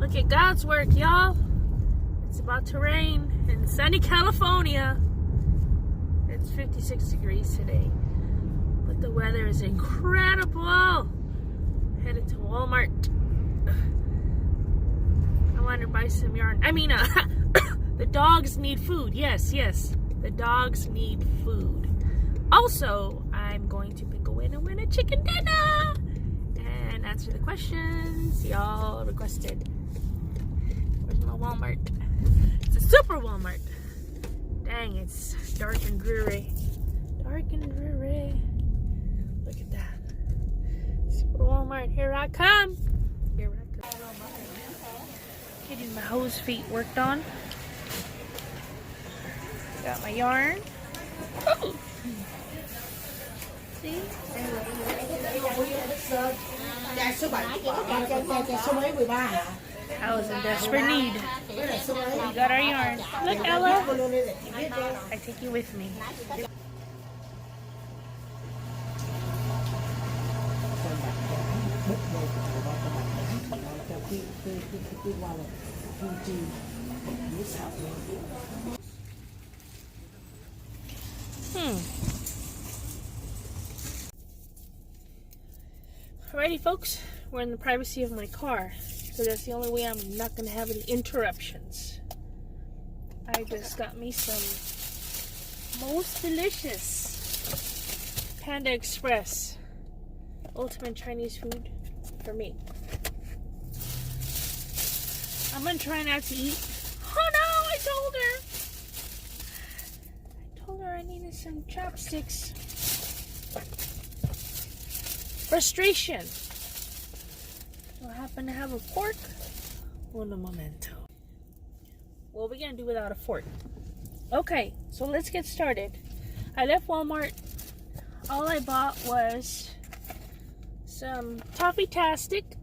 Look at God's work, y'all. It's about to rain in sunny California. It's 56 degrees today. But the weather is incredible. Headed to Walmart. I want to buy some yarn. The dogs need food. Yes. The dogs need food. Also, I'm going to pick a winner and win a chicken dinner. And answer the questions y'all requested. Where's my Walmart? It's a super Walmart. Dang, it's dark and dreary. Dark and dreary. Look at that. Super Walmart. Here I come. Here I come. Getting my hose feet worked on. Got my yarn. Oh. See? I was in desperate need. We got our yarn. Look, Ella. I take you with me. Alrighty, folks. We're in the privacy of my car. So that's the only way I'm not going to have any interruptions. I just got me some most delicious Panda Express ultimate Chinese food for me. I'm going to try not to eat. Oh no, I told her I needed some chopsticks. Frustration. I happen to have a fork. Uno momento. What are we gonna do without a fork? Okay, so let's get started. I left Walmart. All I bought was some Toffee-tastic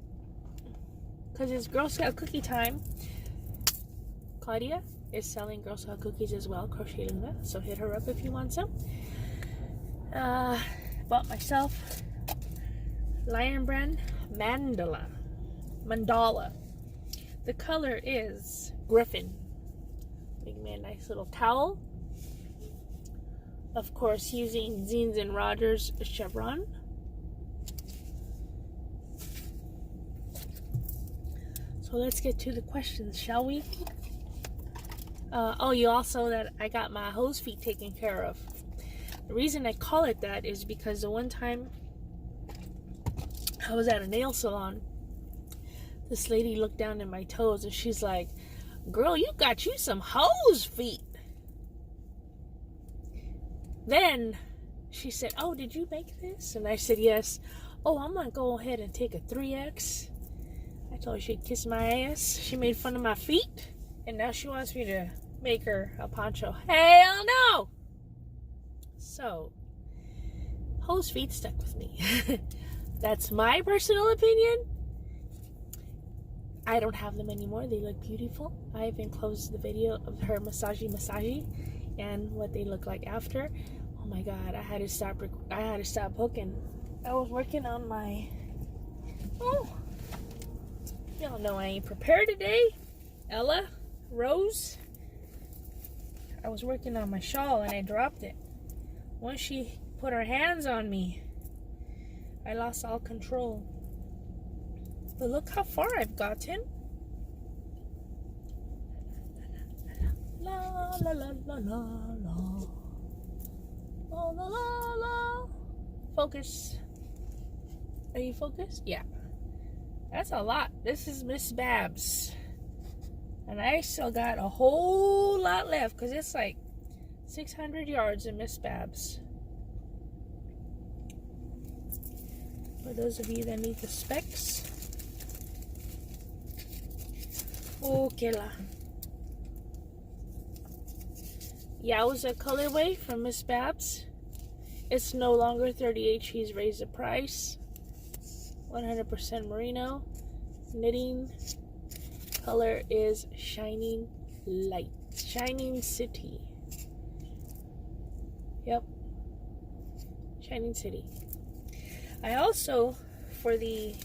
because it's Girl Scout cookie time. Claudia is selling Girl Scout cookies as well, Crochet Luna. So hit her up if you want some. Bought myself Lion Brand Mandala. The color is Griffin. Make me a nice little towel. Of course, using Zines and Rogers chevron. So let's get to the questions, shall we? You also that I got my hose feet taken care of. The reason I call it that is because the one time I was at a nail salon, this lady looked down at my toes and she's like, "Girl, you got you some hose feet." Then she said, "Oh, did you make this?" And I said, "Yes." "Oh, I'm gonna go ahead and take a 3X. I told her she'd kiss my ass. She made fun of my feet. And now she wants me to make her a poncho. Hell no! So, hose feet stuck with me. That's my personal opinion. I don't have them anymore. They look beautiful. I've enclosed the video of her massage and what they look like after. Oh my god, I had to stop hooking. I was working on my... y'all know I ain't prepared today. Ella, Rose. I was working on my shawl and I dropped it. Once she put her hands on me, I lost all control. But look how far I've gotten. La la la la la la. La la la la. Focus. Are you focused? Yeah. That's a lot. This is Miss Babs. And I still got a whole lot left because it's like 600 yards in Miss Babs. For those of you that need the specs. Okay la. Yeah, it was a colorway from Miss Babs. It's no longer 38. She's raised the price. 100% merino. Knitting. Color is Shining Light. Shining City. Yep. Shining City. I also, for the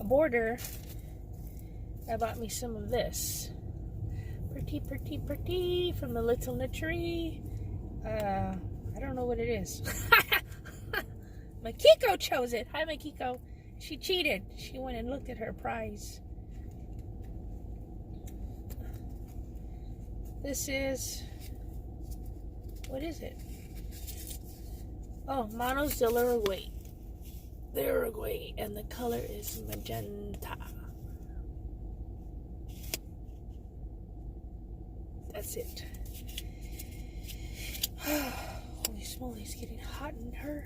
border, I bought me some of this. Pretty, pretty, pretty from the Little Nuttery. I don't know what it is. Makiko chose it. Hi, Makiko. She cheated. She went and looked at her prize. This is... What is it? Oh, Manos del Uruguay. The Uruguay. And the color is magenta. That's it. Holy smoly, it's getting hot in her.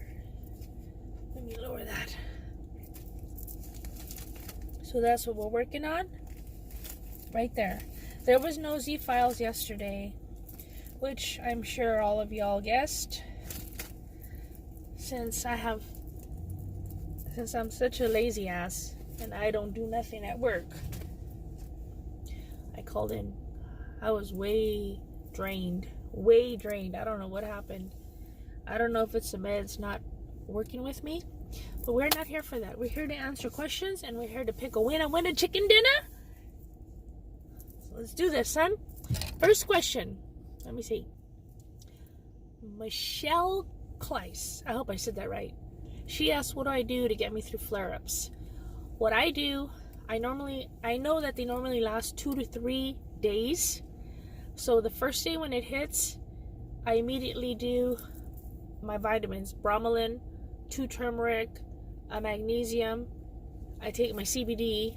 Let me lower that. So that's what we're working on. Right there. There was no Z files yesterday, which I'm sure all of y'all guessed. Since I'm such a lazy ass and I don't do nothing at work, I called in. I was way drained. I don't know what happened. I don't know if it's the meds not working with me, but we're not here for that. We're here to answer questions, and we're here to pick a winner, chicken dinner. So let's do this, son. First question. Let me see. Michelle Kleiss. I hope I said that right. She asked, what do I do to get me through flare-ups? What I do, I know that they normally last 2 to 3 days. So the first day when it hits, I immediately do my vitamins, bromelain, 2 turmeric, a magnesium. I take my CBD,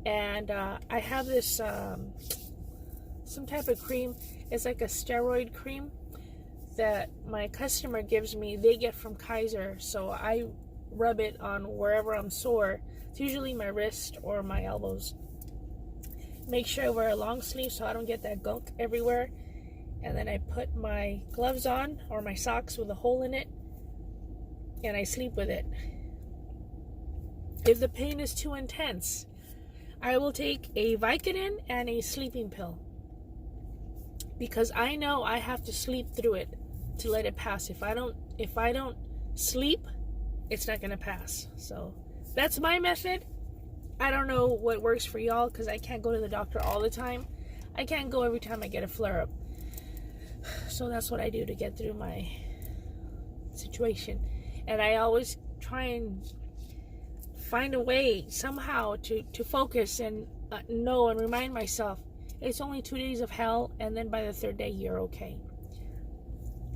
and I have this some type of cream. It's like a steroid cream that my customer gives me. They get from Kaiser, so I rub it on wherever I'm sore. It's usually my wrist or my elbows. Make sure I wear a long sleeve so I don't get that gunk everywhere. And then I put my gloves on, or my socks with a hole in it, and I sleep with it. If the pain is too intense, I will take a Vicodin and a sleeping pill, because I know I have to sleep through it to let it pass. If I don't sleep, it's not gonna pass. So that's my method. I don't know what works for y'all, because I can't go to the doctor all the time. I can't go every time I get a flare-up. So that's what I do to get through my situation. And I always try and find a way somehow to focus and know and remind myself it's only 2 days of hell, and then by the 3rd day you're okay.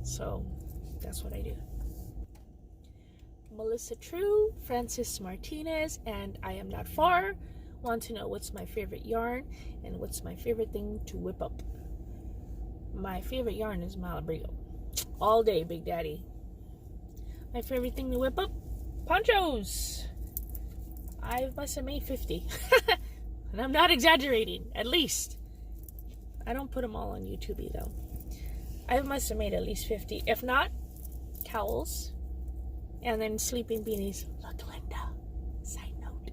So that's what I do. Melissa True, Francis Martinez, and I Am Not Far want to know what's my favorite yarn and what's my favorite thing to whip up. My favorite yarn is Malabrigo. All day, Big Daddy. My favorite thing to whip up? Ponchos. I must have made 50. And I'm not exaggerating, at least. I don't put them all on YouTube though. I must have made at least 50. If not, cowls. And then sleeping beanies. Look, Linda. Side note.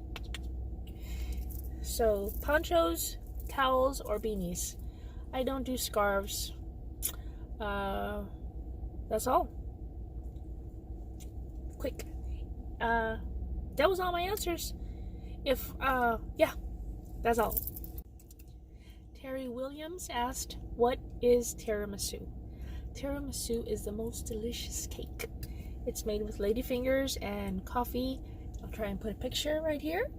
So, ponchos, towels, or beanies. I don't do scarves. That's all. Quick. That was all my answers. Yeah, that's all. Terry Williams asked, what is tiramisu? Tiramisu is the most delicious cake. It's made with ladyfingers and coffee. I'll try and put a picture right here.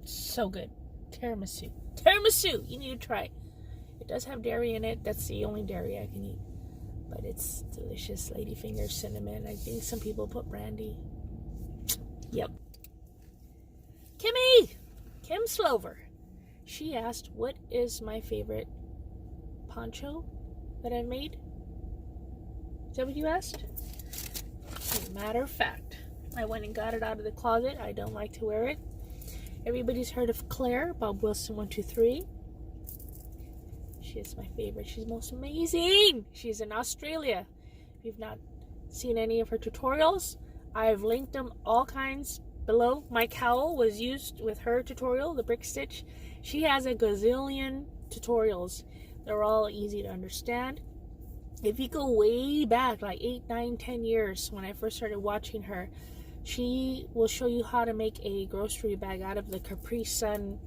So good. Tiramisu. Tiramisu! You need to try it. It does have dairy in it. That's the only dairy I can eat. But it's delicious. Ladyfingers, cinnamon. I think some people put brandy. Yep. Kim Slover. She asked, what is my favorite poncho that I made? Is that what you asked? As a matter of fact, I went and got it out of the closet. I don't like to wear it. Everybody's heard of Claire, Bob Wilson 123. She is my favorite. She's most amazing. She's in Australia. If you've not seen any of her tutorials, I've linked them all kinds below. My cowl was used with her tutorial, the brick stitch. She has a gazillion tutorials. They're all easy to understand. If you go way back, like 8, 9, 10 years, when I first started watching her, She will show you how to make a grocery bag out of the Capri Sun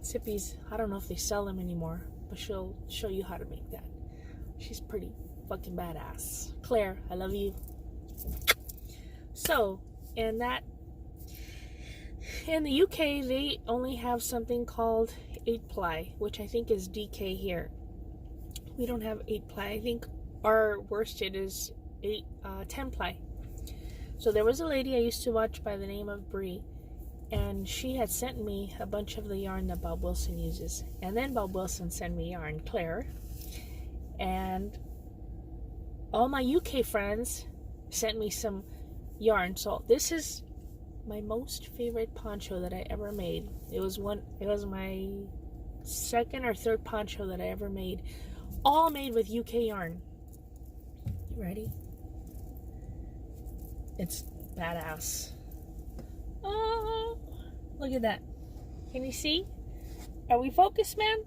sippies. I don't know if they sell them anymore, but she'll show you how to make that. She's pretty fucking badass. Claire, I love you. So, in the UK, they only have something called 8-ply, which I think is DK here. We don't have 8-ply. I think our worsted is 10-ply. So there was a lady I used to watch by the name of Bree, and she had sent me a bunch of the yarn that Bob Wilson uses. And then Bob Wilson sent me yarn, Claire. And all my UK friends sent me some yarn. So this is my most favorite poncho that I ever made. It was my second or third poncho that I ever made. All made with UK yarn. You ready? It's badass. Oh, look at that. Can you see? Are we focused, man?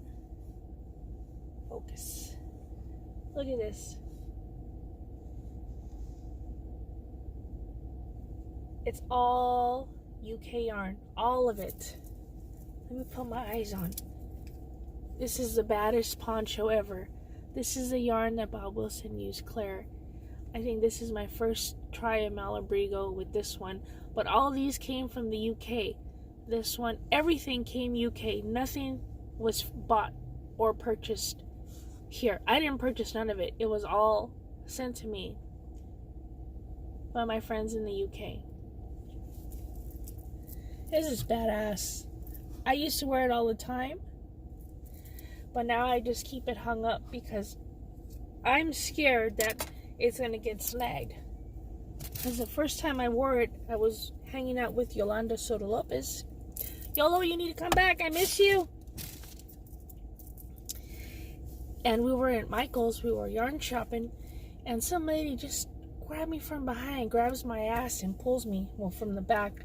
Focus. Look at this. It's all UK yarn. All of it. Let me put my eyes on. This is the baddest poncho ever. This is the yarn that Bob Wilson used, Claire. I think this is my first try of Malabrigo with this one. But all these came from the UK. This one, everything came UK. Nothing was bought or purchased here. I didn't purchase none of it. It was all sent to me by my friends in the UK. This is badass. I used to wear it all the time. But now I just keep it hung up because I'm scared that it's going to get snagged. Because the first time I wore it, I was hanging out with Yolanda Soto Lopez. Yolo, you need to come back. I miss you. And we were at Michael's. We were yarn shopping. And some lady just grabbed me from behind, grabs my ass and pulls me from the back.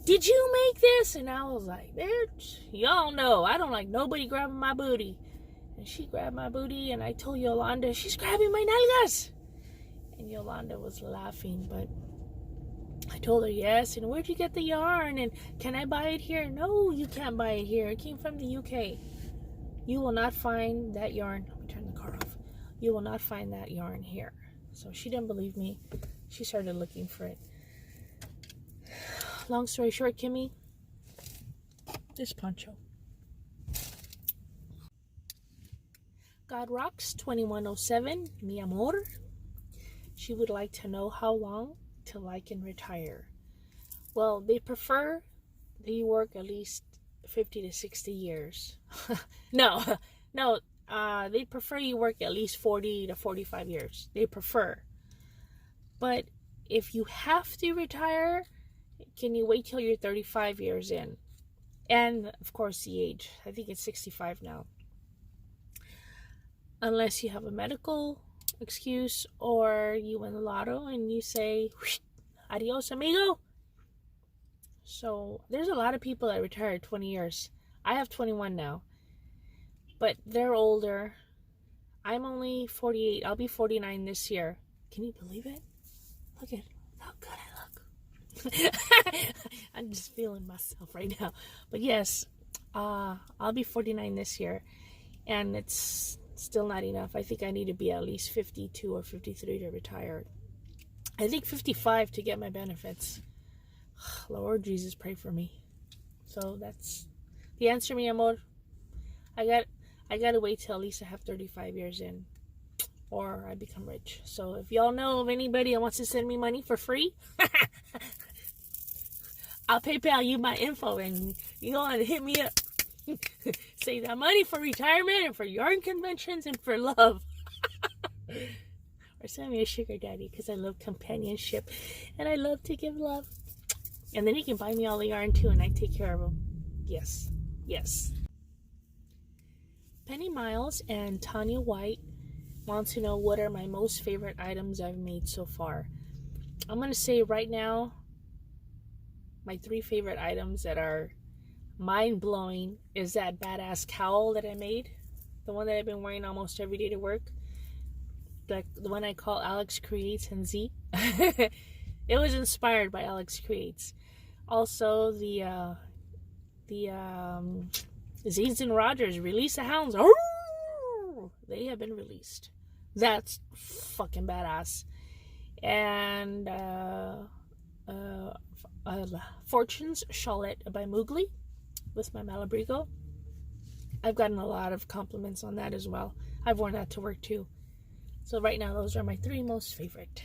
Did you make this? And I was like, bitch, y'all know I don't like nobody grabbing my booty. And she grabbed my booty, and I told Yolanda, she's grabbing my nalgas. And Yolanda was laughing, but I told her yes. And where'd you get the yarn? And can I buy it here? No, you can't buy it here. It came from the UK. You will not find that yarn. Let me turn the car off. You will not find that yarn here. So she didn't believe me. She started looking for it. Long story short, Kimmy, this poncho. God Rocks 2107, mi amor. She would like to know how long till I can retire. Well, they prefer that you work at least 50 to 60 years. No, they prefer you work at least 40 to 45 years. They prefer. But if you have to retire, can you wait till you're 35 years in? And, of course, the age. I think it's 65 now. Unless you have a medical excuse or you win the lotto and you say, adios, amigo. So, there's a lot of people that retire at 20 years. I have 21 now. But they're older. I'm only 48. I'll be 49 this year. Can you believe it? Look at how good I look. I'm just feeling myself right now. But yes, I'll be 49 this year. And it's still not enough. I think I need to be at least 52 or 53 to retire. I think 55 to get my benefits. Lord Jesus, pray for me. So that's the answer, mi amor. I got to wait till at least I have 35 years in, or I become rich. So if y'all know of anybody that wants to send me money for free, I'll PayPal you my info and you want to hit me up. Save that money for retirement and for yarn conventions and for love. Or send me a sugar daddy because I love companionship and I love to give love. And then he can buy me all the yarn too and I take care of him. Yes. Yes. Penny Miles and Tanya White want to know what are my most favorite items I've made so far. I'm going to say right now, my 3 favorite items that are mind-blowing is that badass cowl that I made. The one that I've been wearing almost every day to work. The one I call Alex Creates and Z. It was inspired by Alex Creates. Also, the Zeeds and Rogers release the hounds. Oh, they have been released. That's fucking badass. And Fortune's Charlotte by Mowgli with my Malabrigo. I've gotten a lot of compliments on that as well. I've worn that to work too. So right now, those are my 3 most favorite.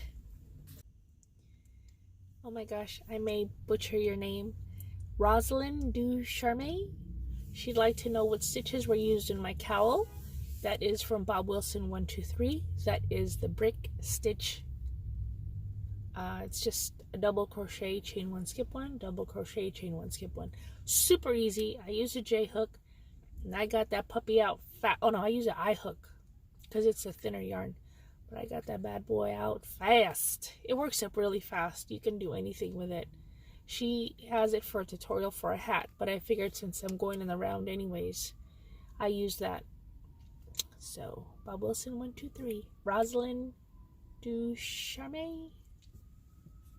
Oh my gosh, I may butcher your name. Rosalind Ducharme. She'd like to know what stitches were used in my cowl. That is from Bob Wilson 123. That is the brick stitch. It's just a double crochet, chain 1, skip 1, double crochet, chain 1, skip 1. Super easy. I use a J hook, and I got that puppy out fast. Oh no, I use an I hook because it's a thinner yarn. But I got that bad boy out fast. It works up really fast. You can do anything with it. She has it for a tutorial for a hat, but I figured since I'm going in the round anyways, I use that. So, Bob Wilson 123. Rosalind Ducharme.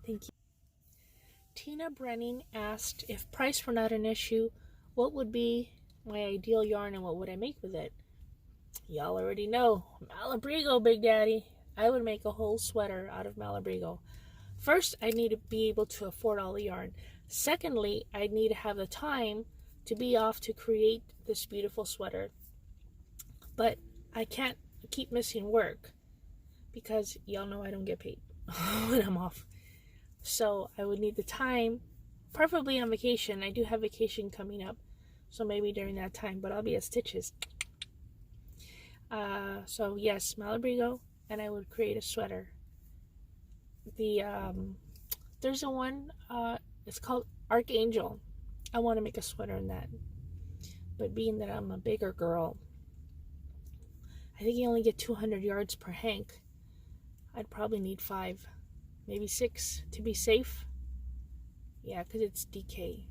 Thank you. Tina Brenning asked, if price were not an issue, what would be my ideal yarn and what would I make with it? Y'all already know. Malabrigo, Big Daddy. I would make a whole sweater out of Malabrigo. First, I need to be able to afford all the yarn. Secondly, I need to have the time to be off to create this beautiful sweater. But I can't keep missing work because y'all know I don't get paid when I'm off. So I would need the time, preferably on vacation. I do have vacation coming up, so maybe during that time, but I'll be at Stitches. So yes, Malabrigo, and I would create a sweater. There's a one, it's called Archangel. I want to make a sweater in that, but being that I'm a bigger girl, I think you only get 200 yards per hank. I'd probably need 5, maybe 6 to be safe. Yeah, because it's DK.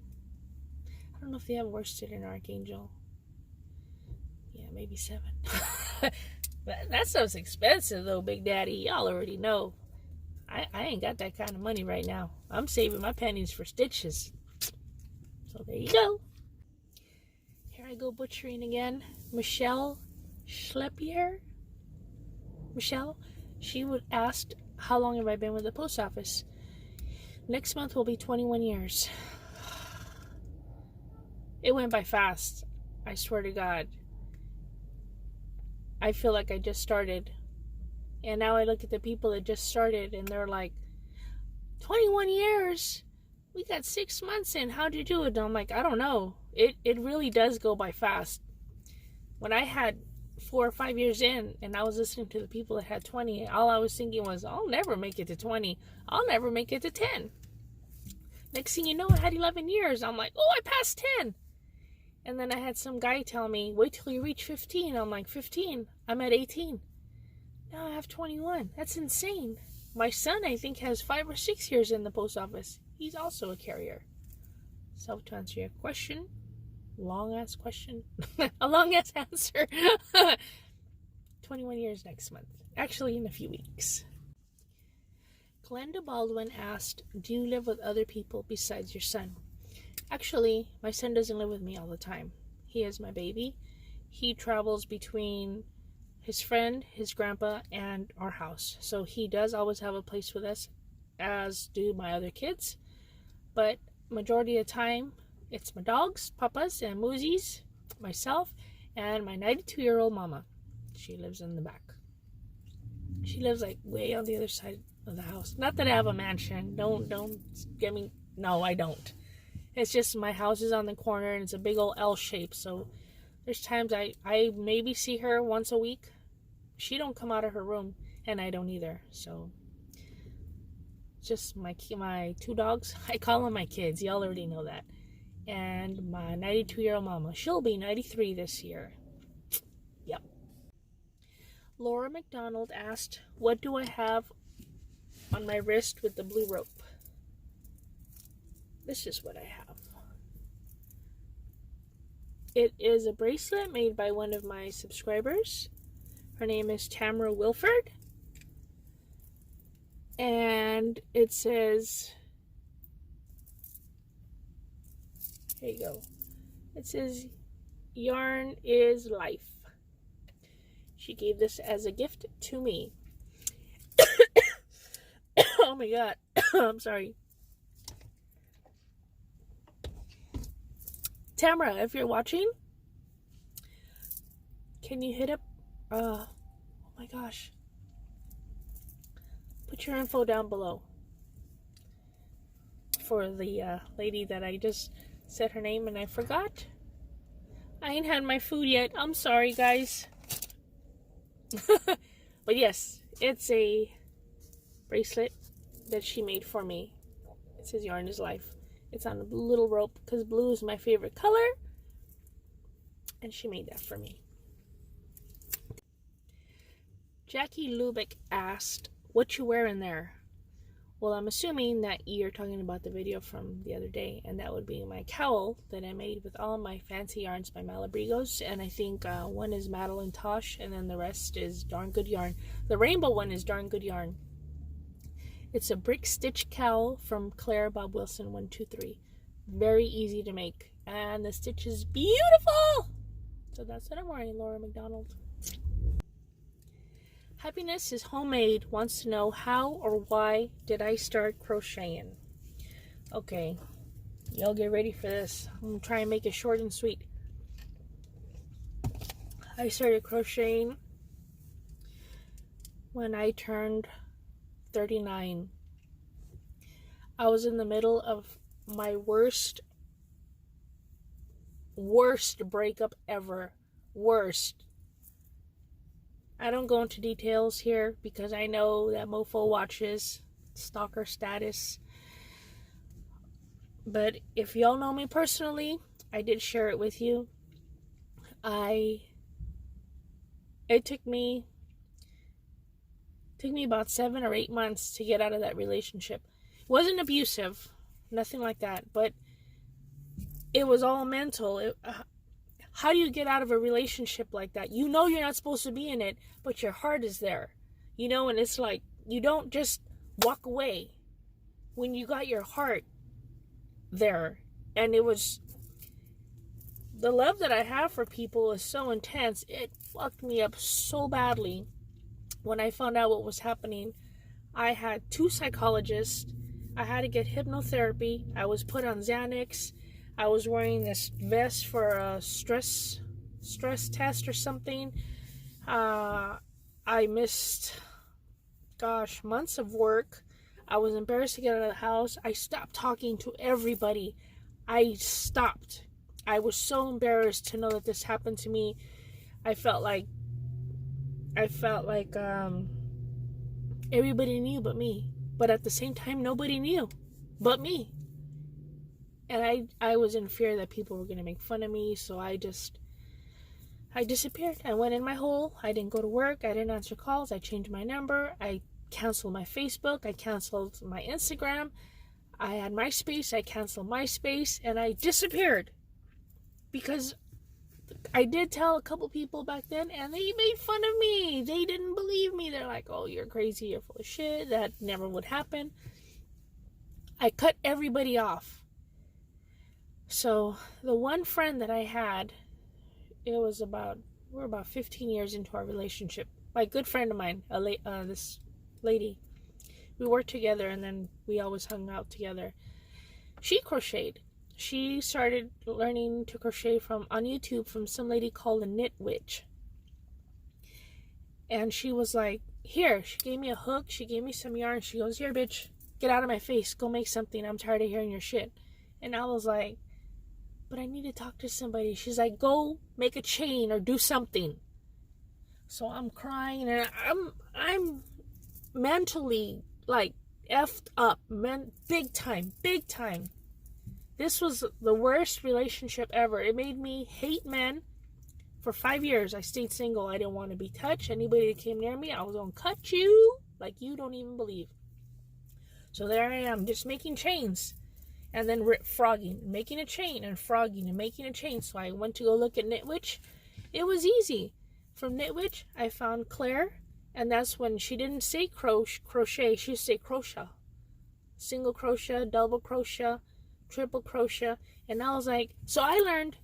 I don't know if they have worsted in Archangel. Yeah, maybe 7. That stuff's expensive though, Big Daddy. Y'all already know. I ain't got that kind of money right now. I'm saving my pennies for stitches. So there you go. Here I go butchering again. Michelle Schleppier. Michelle, she would ask, how long have I been with the post office? Next month will be 21 years. It went by fast. I swear to God. I feel like I just started. And now I look at the people that just started and they're like, 21 years? We got 6 months in. How'd you do it? And I'm like, I don't know. It really does go by fast. When I had 4 or 5 years in and I was listening to the people that had 20, all I was thinking was, I'll never make it to 20. I'll never make it to 10. Next thing you know, I had 11 years. I'm like, oh, I passed 10. And then I had some guy tell me, wait till you reach 15. I'm like, 15? I'm at 18. Now I have 21. That's insane. My son, I think, has 5 or 6 years in the post office. He's also a carrier. So to answer your question, long-ass question, a long-ass answer, 21 years next month. Actually, in a few weeks. Glenda Baldwin asked, do you live with other people besides your son? Actually, my son doesn't live with me all the time. He is my baby. He travels between his friend, his grandpa, and our house. So he does always have a place with us, as do my other kids. But majority of the time, it's my dogs, Papas and Moosies, myself, and my 92-year-old mama. She lives in the back. She lives like way on the other side of the house. Not that I have a mansion. Don't get me. No, I don't. It's just my house is on the corner and it's a big old L shape. So there's times I maybe see her once a week. She don't come out of her room and I don't either. So just my 2 dogs. I call them my kids. Y'all already know that. And my 92-year-old mama. She'll be 93 this year. Yep. Laura McDonald asked, what do I have on my wrist with the blue rope? This is what I have. It is a bracelet made by one of my subscribers. Her name is Tamara Wilford. And it says, here you go. It says, yarn is life. She gave this as a gift to me. Oh my god. I'm sorry. Tamara, if you're watching, can you hit up, oh my gosh. Put your info down below for the lady that I just said her name and I forgot. I ain't had my food yet. I'm sorry, guys. But yes, it's a bracelet that she made for me. It says yarn is life. It's on a little rope because blue is my favorite color. And she made that for me. Jackie Lubick asked, what you wearing there? Well, I'm assuming that you're talking about the video from the other day, and that would be my cowl that I made with all my fancy yarns by Malabrigos, and I think one is Madeline Tosh, and then the rest is Darn Good Yarn. The rainbow one is Darn Good Yarn. It's a brick stitch cowl from Claire Bob Wilson 123. Very easy to make, and the stitch is beautiful. So that's what I'm wearing, Laura McDonald. Happiness is Homemade wants to know how or why did I start crocheting. Okay, y'all get ready for this. I'm gonna try and make it short and sweet. I started crocheting when I turned 39. I was in the middle of my worst breakup ever. Worst. I don't go into details here because I know that mofo watches, stalker status. But if y'all know me personally, I did share it with you. It took me about 7 or 8 months to get out of that relationship. It wasn't abusive, nothing like that, but it was all mental. How do you get out of a relationship like that? You know you're not supposed to be in it, but your heart is there. You know, and it's like, you don't just walk away when you got your heart there. And it was, the love that I have for people is so intense. It fucked me up so badly. When I found out what was happening, I had 2 psychologists. I had to get hypnotherapy. I was put on Xanax. I was wearing this vest for a stress test or something. I missed, months of work. I was embarrassed to get out of the house. I stopped talking to everybody. I stopped. I was so embarrassed to know that this happened to me. I felt like everybody knew but me. But at the same time, nobody knew but me. And I was in fear that people were going to make fun of me, so I disappeared. I went in my hole. I didn't go to work. I didn't answer calls. I changed my number. I canceled my Facebook. I canceled my Instagram. I had MySpace. I canceled MySpace, and I disappeared. Because I did tell a couple people back then, and they made fun of me. They didn't believe me. They're like, oh, you're crazy. You're full of shit. That never would happen. I cut everybody off. So the one friend that I had, we're about 15 years into our relationship. My good friend of mine, this lady, we worked together and then we always hung out together. She crocheted. She started learning to crochet on YouTube from some lady called a Knit Witch. And she was like, here, she gave me a hook. She gave me some yarn. She goes, here, bitch, get out of my face. Go make something. I'm tired of hearing your shit. And I was like, but I need to talk to somebody. She's like, go make a chain or do something. So I'm crying and I'm mentally like effed up, big time. This was the worst relationship ever. It made me hate men. For 5 years, I stayed single. I didn't want to be touched. Anybody that came near me, I was going to cut you like you don't even believe. So there I am, just making chains. And then frogging, making a chain, and frogging, and making a chain. So I went to go look at Knit Witch. It was easy. From Knit Witch, I found Claire, And that's when she didn't say crochet, she say crochet. Single crochet, double crochet, triple crochet. And I was like, so I learned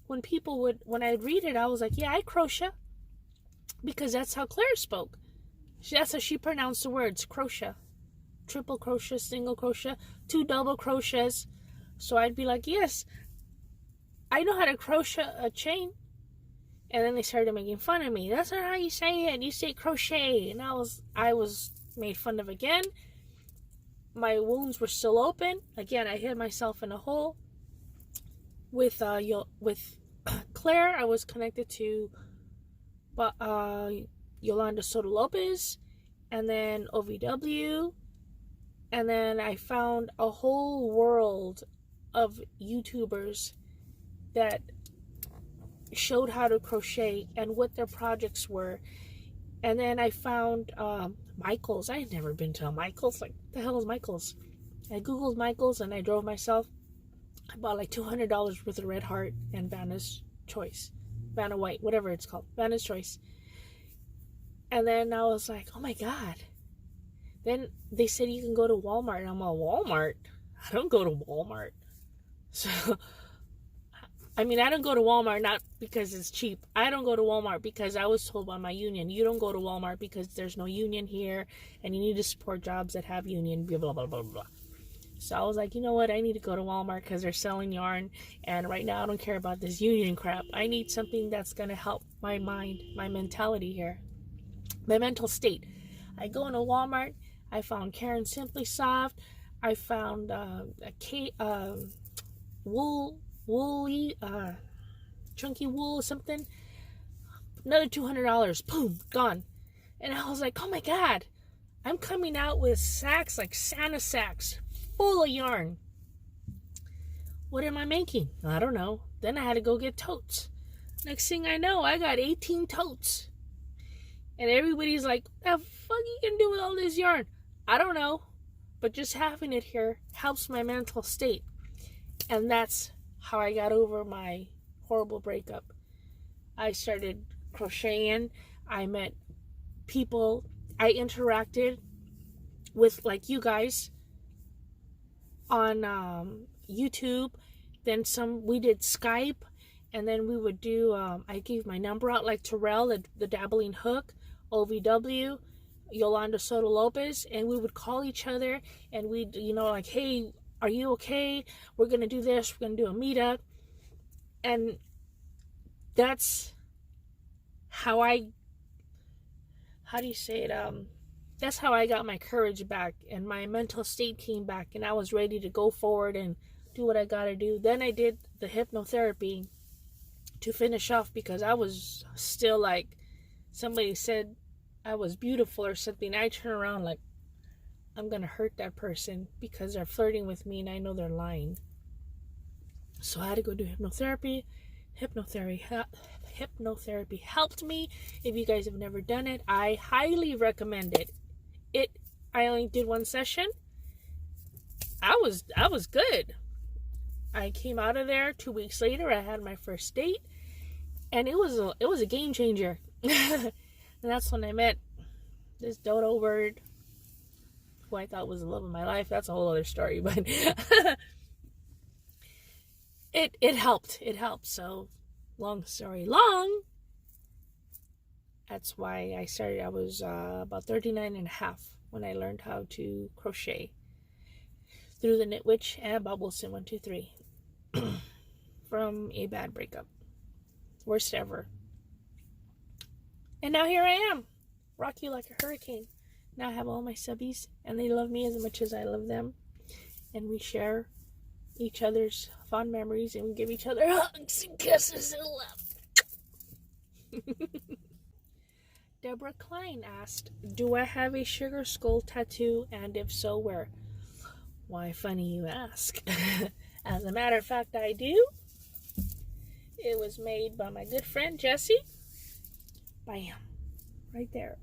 when I'd read it, I was like, yeah, I crochet. Because that's how Claire spoke. That's how she pronounced the words, crochet. Triple crochet, single crochet, 2 double crochets. So I'd be like, yes, I know how to crochet a chain. And then they started making fun of me. That's not how you say it. You say crochet. And I was made fun of again. My wounds were still open. Again, I hit myself in a hole. With Claire, I was connected to Yolanda Soto Lopez, and then OVW, and then I found a whole world of YouTubers that showed how to crochet and what their projects were. And then I found Michaels. I had never been to a Michaels. Like, what the hell is Michaels? I googled Michaels and I drove myself. I bought like $200 worth of Red Heart and Vanna's Choice. Vanna White, whatever it's called. Vanna's Choice. And then I was like, oh my God. Then they said you can go to Walmart. And I'm like, Walmart? I don't go to Walmart. So, I mean, I don't go to Walmart not because it's cheap. I don't go to Walmart because I was told by my union, you don't go to Walmart because there's no union here and you need to support jobs that have union, blah, blah, blah, blah, blah. So I was like, you know what? I need to go to Walmart because they're selling yarn. And right now I don't care about this union crap. I need something that's going to help my mind, my mentality here, my mental state. I go into Walmart. I found Karen Simply Soft. I found woolly, chunky wool or something. Another $200. Boom, gone. And I was like, oh my God. I'm coming out with sacks, like Santa sacks, full of yarn. What am I making? I don't know. Then I had to go get totes. Next thing I know, I got 18 totes. And everybody's like, what the fuck you can do with all this yarn? I don't know. But just having it here helps my mental state. And that's how I got over my horrible breakup. I started crocheting. I met people. I interacted with, like, you guys on YouTube. Then we did Skype. And then we would do, I gave my number out, like Terrell, the Dabbling Hook, OVW, Yolanda Soto Lopez. And we would call each other. And we'd, like, hey, are you okay? We're going to do this. We're going to do a meetup. And that's how that's how I got my courage back and my mental state came back and I was ready to go forward and do what I got to do. Then I did the hypnotherapy to finish off because I was still like, somebody said I was beautiful or something. I turn around like, I'm going to hurt that person because they're flirting with me and I know they're lying. So I had to go do hypnotherapy. Hypnotherapy helped me. If you guys have never done it, I highly recommend it. I only did one session. I was good. I came out of there 2 weeks later. I had my first date, and it was a game changer. And that's when I met this dodo bird, who I thought was the love of my life. That's a whole other story, but it helped. It helped. So, long story long. That's why I started. I was about 39 and a half when I learned how to crochet through the Knit Witch and Bob Wilson 123 from a bad breakup, worst ever. And now here I am, rock you like a hurricane. Now I have all my subbies, and they love me as much as I love them, and we share each other's fond memories, and we give each other hugs and kisses and love. Deborah Klein asked, do I have a sugar skull tattoo, and if so, where? Why, funny you ask. As a matter of fact, I do. It was made by my good friend Jessie. Bam. Right there.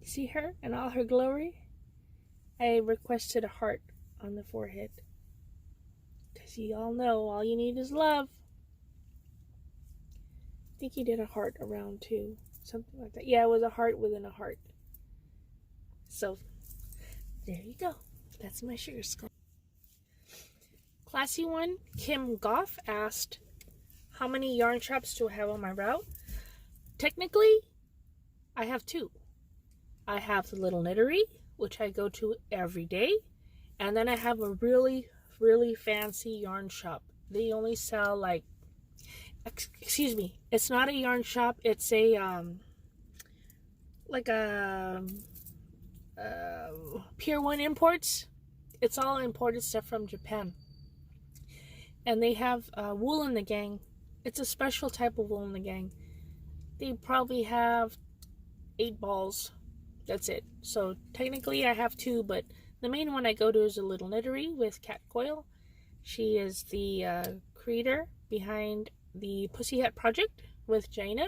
See her in all her glory? I requested a heart on the forehead. Because you all know all you need is love. I think he did a heart around too. something like that. Yeah, it was a heart within a heart. So, there you go. That's my sugar skull. Classy one, Kim Goff asked, how many yarn shops do I have on my route? Technically, I have 2. I have the Little Knittery, which I go to every day. And then I have a really, really fancy yarn shop. They only sell like, excuse me, it's not a yarn shop. It's a, like a Pier 1 Imports. It's all imported stuff from Japan. And they have wool in the gang. It's a special type of wool in the gang. They probably have 8 balls. That's it. So technically I have 2, but the main one I go to is a Little Knittery with Cat Coil. She is the creator behind the Pussy Hat Project with Jaina.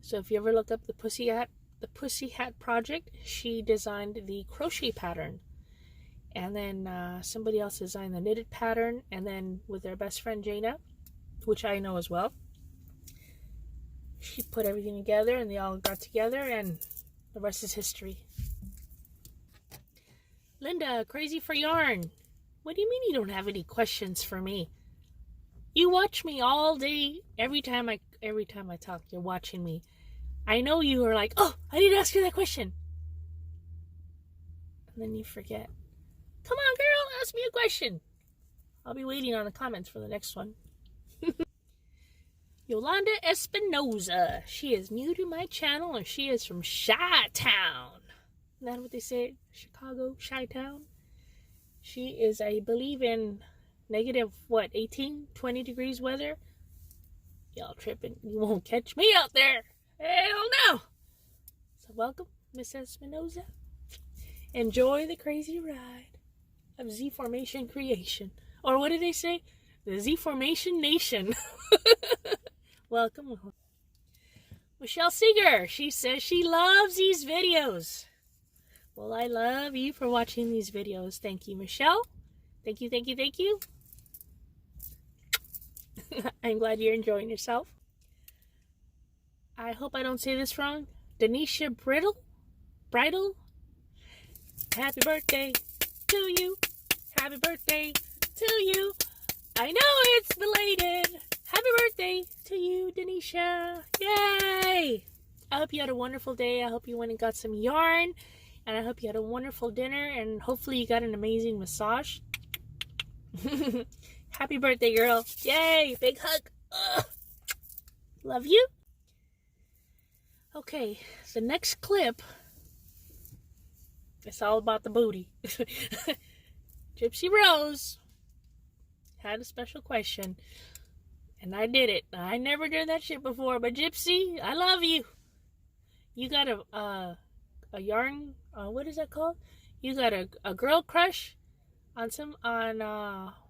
So if you ever look up the Pussy Hat Project, she designed the crochet pattern. And then somebody else designed the knitted pattern. And then with their best friend Jaina, which I know as well, she put everything together and they all got together and the rest is history. Linda, crazy for yarn. What do you mean you don't have any questions for me? You watch me all day. Every time I talk, you're watching me. I know you are like, oh, I need to ask you that question. And then you forget. Come on, girl, ask me a question. I'll be waiting on the comments for the next one. Yolanda Espinoza. She is new to my channel and she is from Chi-Town. Isn't that what they say? Chicago, Chi-Town. She is, I believe, in negative, 18, 20 degrees weather. Y'all tripping. You won't catch me out there. Hell no. So welcome, Miss Espinoza. Enjoy the crazy ride of ZeeFormationCreation. Or what did they say? The ZeeFormation Nation. Welcome. Michelle Seeger. She says she loves these videos. Well, I love you for watching these videos. Thank you, Michelle. Thank you, thank you, thank you. I'm glad you're enjoying yourself. I hope I don't say this wrong. Denisha Bridal. Happy birthday to you. Happy birthday to you. I know it's belated. Happy birthday to you, Denisha. Yay! I hope you had a wonderful day. I hope you went and got some yarn. And I hope you had a wonderful dinner. And hopefully you got an amazing massage. Happy birthday, girl. Yay! Big hug. Ugh. Love you. Okay, the next clip. It's all about the booty. Gypsy Rose had a special question. And I did it. I never did that shit before. But Gypsy, I love you. You got a yarn, what is that called? You got a girl crush on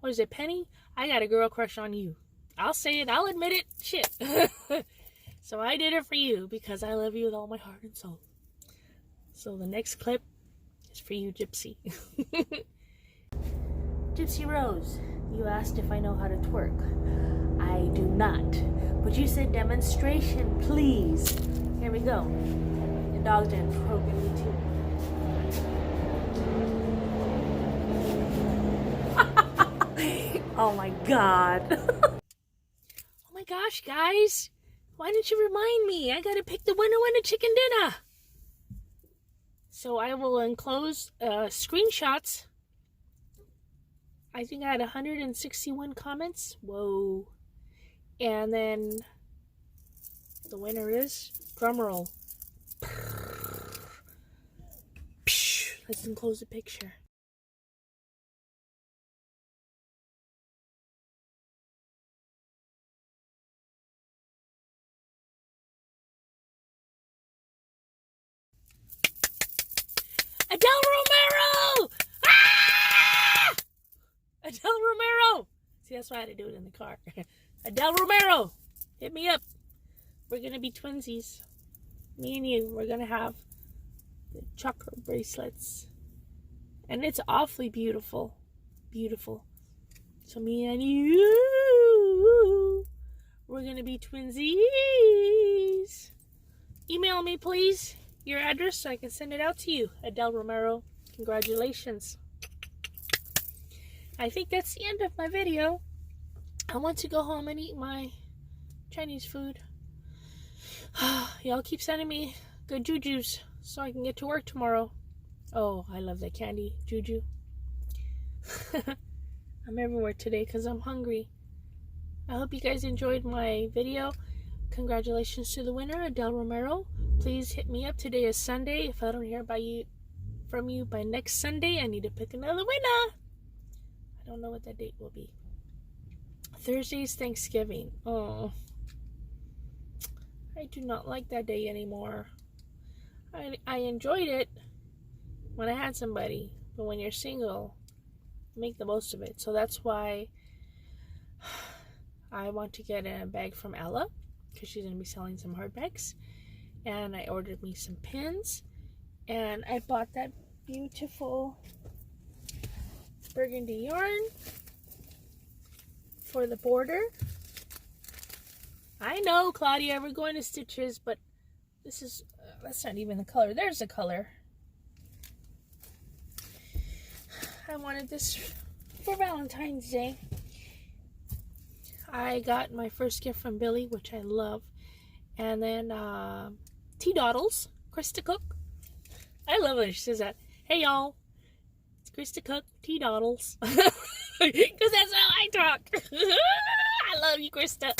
what is it, Penny? I got a girl crush on you. I'll say it. I'll admit it. Shit. So I did it for you because I love you with all my heart and soul. So the next clip is for you, Gypsy. Gypsy Rose, you asked if I know how to twerk. I do not. But you said demonstration, please. Here we go. The dog's done croaking me too. Oh my god. Oh my gosh, guys. Why didn't you remind me? I gotta pick the winner in the chicken dinner. So I will enclose screenshots. I think I had 161 comments. Whoa. And then the winner is, drumroll. Let's enclose the picture. Adele Romero! Ah! Adele Romero! See, that's why I had to do it in the car. Adele Romero, hit me up. We're going to be twinsies. Me and you, we're going to have the chocolate bracelets. And it's awfully beautiful. Beautiful. So me and you, we're going to be twinsies. email me, please, your address so I can send it out to you. Adele Romero, congratulations. I think that's the end of my video. I want to go home and eat my Chinese food. Y'all keep sending me good jujus so I can get to work tomorrow. Oh, I love that candy, juju. I'm everywhere today because I'm hungry. I hope you guys enjoyed my video. Congratulations to the winner, Adele Romero. Please hit me up. Today is Sunday. If I don't hear from you by next Sunday, I need to pick another winner. I don't know what that date will be. Thursday's Thanksgiving. Oh, I do not like that day anymore. I enjoyed it when I had somebody, but when you're single, make the most of it. So that's why I want to get a bag from Ella, because she's going to be selling some hard bags. And I ordered me some pins, and I bought that beautiful burgundy yarn for the border. I know, Claudia, we're going to Stitches, but this is, that's not even the color. There's the color. I wanted this for Valentine's Day. I got my first gift from Billy, which I love. And then Tea Doddles, Krista Cook. I love when she says that. Hey, y'all. It's Krista Cook, Tea Doddles. Because that's how I talk. I love you, Krista.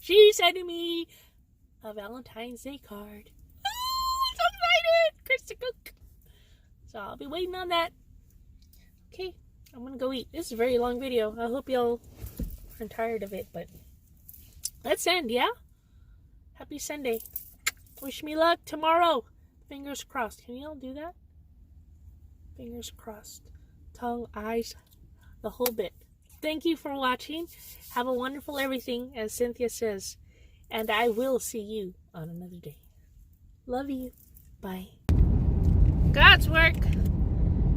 She sent me a Valentine's Day card. Oh, so excited. Krista Cook. So I'll be waiting on that. Okay, I'm going to go eat. This is a very long video. I hope y'all aren't tired of it, but let's end, yeah? Happy Sunday. Wish me luck tomorrow. Fingers crossed. Can y'all do that? Fingers crossed. Tongue, eyes, the whole bit. Thank you for watching. Have a wonderful everything, as Cynthia says. And I will see you on another day. Love you. Bye. God's work.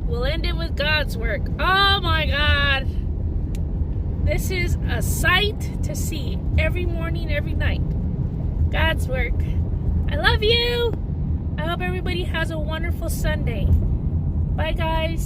We'll end it with God's work. Oh my God. This is a sight to see every morning, every night. God's work. I love you. I hope everybody has a wonderful Sunday. Bye, guys.